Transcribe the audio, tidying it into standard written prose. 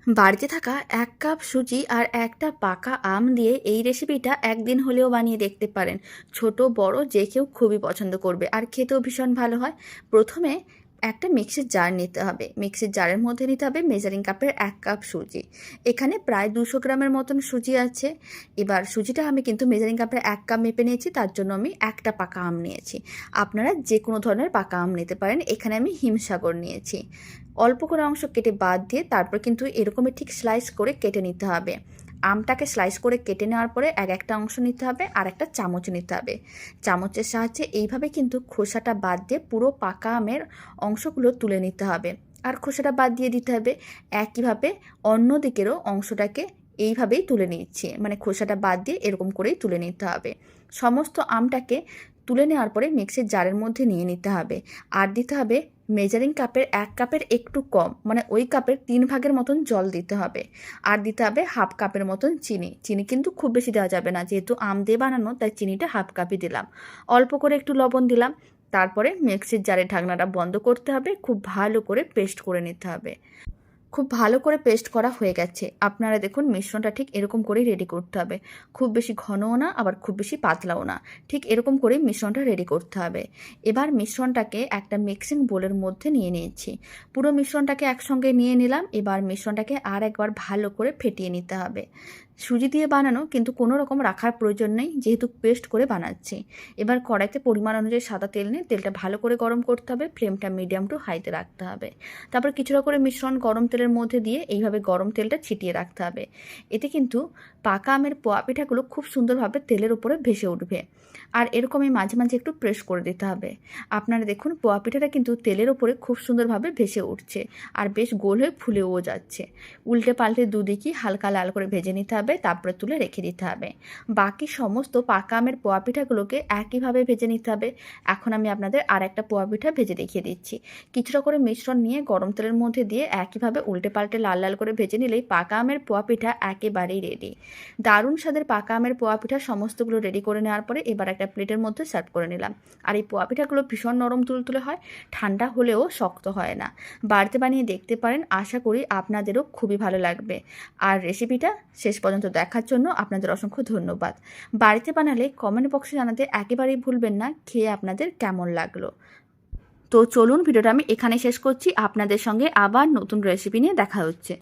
বাড়িতে থাকা ১ কাপ সুজি আর একটা পাকা আম দিয়ে এই রেসিপিটা একদিন হলেও বানিয়ে দেখতে পারেন। ছোট বড় যে কেউ খুবই পছন্দ করবে আর খেতেও ভীষণ ভালো হয়। প্রথমে একটা মিক্সির জার নিতে হবে। মিক্সির জারের মধ্যে নিতে হবে মেজারিং কাপের ১ কাপ সুজি। এখানে প্রায় ২০০ গ্রামের মতন সুজি আছে। এবার সুজিটা আমি কিন্তু মেজারিং কাপের ১ কাপ মেপে নিয়েছি, তার জন্য আমি একটা পাকা আম নিয়েছি। আপনারা যে কোনো ধরনের পাকা আম নিতে পারেন। এখানে আমি হিমসাগর নিয়েছি। অল্প করে অংশ কেটে বাদ দিয়ে তারপর কিন্তু এরকমই ঠিক স্লাইস করে কেটে নিতে হবে। আমটাকে স্লাইস করে কেটে নেওয়ার পরে একটা অংশ নিতে হবে আর একটা চামচ নিতে হবে। চামচের সাহায্যে এইভাবে কিন্তু খোসাটা বাদ দিয়ে পুরো পাকা আমের অংশগুলো তুলে নিতে হবে আর খোসাটা বাদ দিয়ে দিতে হবে। একইভাবে অন্য দিকেরও অংশটাকে এইভাবেই তুলে নিচ্ছি, মানে খোসাটা বাদ দিয়ে এরকম করেই তুলে নিতে হবে। সমস্ত আমটাকে তুলে নেওয়ার পরে মিক্সির জারের মধ্যে নিয়ে নিতে হবে। আর দিতে হবে মেজারিং কাপের ১ কাপের একটু কম, মানে ওই কাপের ৩ ভাগের মতন জল দিতে হবে। আর দিতে হবে হাফ কাপের মতন চিনি। চিনি কিন্তু খুব বেশি দেওয়া যাবে না, যেহেতু আম দিয়ে বানানো তাই চিনিটা হাফ কাপই দিলাম। অল্প করে একটু লবণ দিলাম। তারপরে মিক্সির জারের ঢাকনাটা বন্ধ করতে হবে। খুব ভালো করে পেস্ট করে নিতে হবে। খুব ভালো করে পেস্ট করা হয়ে গেছে। আপনারা দেখুন মিশ্রণটা ঠিক এরকম করেই রেডি করতে হবে। খুব বেশি ঘনও না, আবার খুব বেশি পাতলাও না। ঠিক এরকম করেই মিশ্রণটা রেডি করতে হবে। এবার মিশ্রণটাকে একটা মিক্সিং বোলের মধ্যে নিয়ে নিয়েছি। পুরো মিশ্রণটাকে একসঙ্গে নিয়ে নিলাম। এবার মিশ্রণটাকে আর একবার ভালো করে ফেটিয়ে নিতে হবে। সুজি দিয়ে বানানো, কিন্তু কোনো রকম রাখার প্রয়োজন নেই, যেহেতু পেস্ট করে বানাচ্ছি। এবার কড়াইতে পরিমাণ অনুযায়ী সাদা তেল নিয়ে তেলটা ভালো করে গরম করতে হবে। ফ্লেমটা মিডিয়াম টু হাইতে রাখতে হবে। তারপর কিছুটা করে মিশ্রণ গরম তেলের মধ্যে দিয়ে এইভাবে গরম তেলটা ছিটিয়ে রাখতে হবে। এতে কিন্তু পাকা আমের পোয়া পিঠাগুলো খুব সুন্দরভাবে তেলের উপরে ভেসে উঠবে। আর এরকমই মাঝে মাঝে একটু প্রেস করে দিতে হবে। আপনারা দেখুন পোয়া পিঠাটা কিন্তু তেলের উপরে খুব সুন্দরভাবে ভেসে উঠছে আর বেশ গোল হয়ে ফুলেও যাচ্ছে। উল্টে পাল্টে দুদিকই হালকা লাল করে ভেজে নিতে হবে, তারপরে তুলে রেখে দিতে হবে। বাকি সমস্ত পাকা আমের পোয়া পিঠাগুলোকে একইভাবে ভেজে নিতে হবে। এখন আমি আপনাদের আর একটা পোয়া পিঠা ভেজে দেখিয়ে দিচ্ছি। কিছুটা করে মিশ্রণ নিয়ে গরম তেলের মধ্যে দিয়ে একইভাবে উল্টে পাল্টে লাল লাল করে ভেজে নিলেই পাকা আমের পোয়া পিঠা একেবারেই রেডি। দারুণ স্বাদের পাকা আমের পোয়া পিঠা সমস্তগুলো রেডি করে নেওয়ার পরে এবার একটা প্লেটের মধ্যে সার্ভ করে নিলাম। আর এই পোয়া পিঠাগুলো ভীষণ নরম তুলতুলে হয়, ঠান্ডা হলেও শক্ত হয় না। বাড়িতে বানিয়ে দেখতে পারেন, আশা করি আপনাদেরও খুবই ভালো লাগবে। আর রেসিপিটা শেষ পর্যন্ত দেখার জন্য আপনাদের অসংখ্য ধন্যবাদ। বাড়িতে বানালে কমেন্ট বক্সে জানাতে একেবারেই ভুলবেন না খেয়ে আপনাদের কেমন লাগলো। তো চলুন ভিডিওটা আমি এখানে শেষ করছি। আপনাদের সঙ্গে আবার নতুন রেসিপি নিয়ে দেখা হচ্ছে।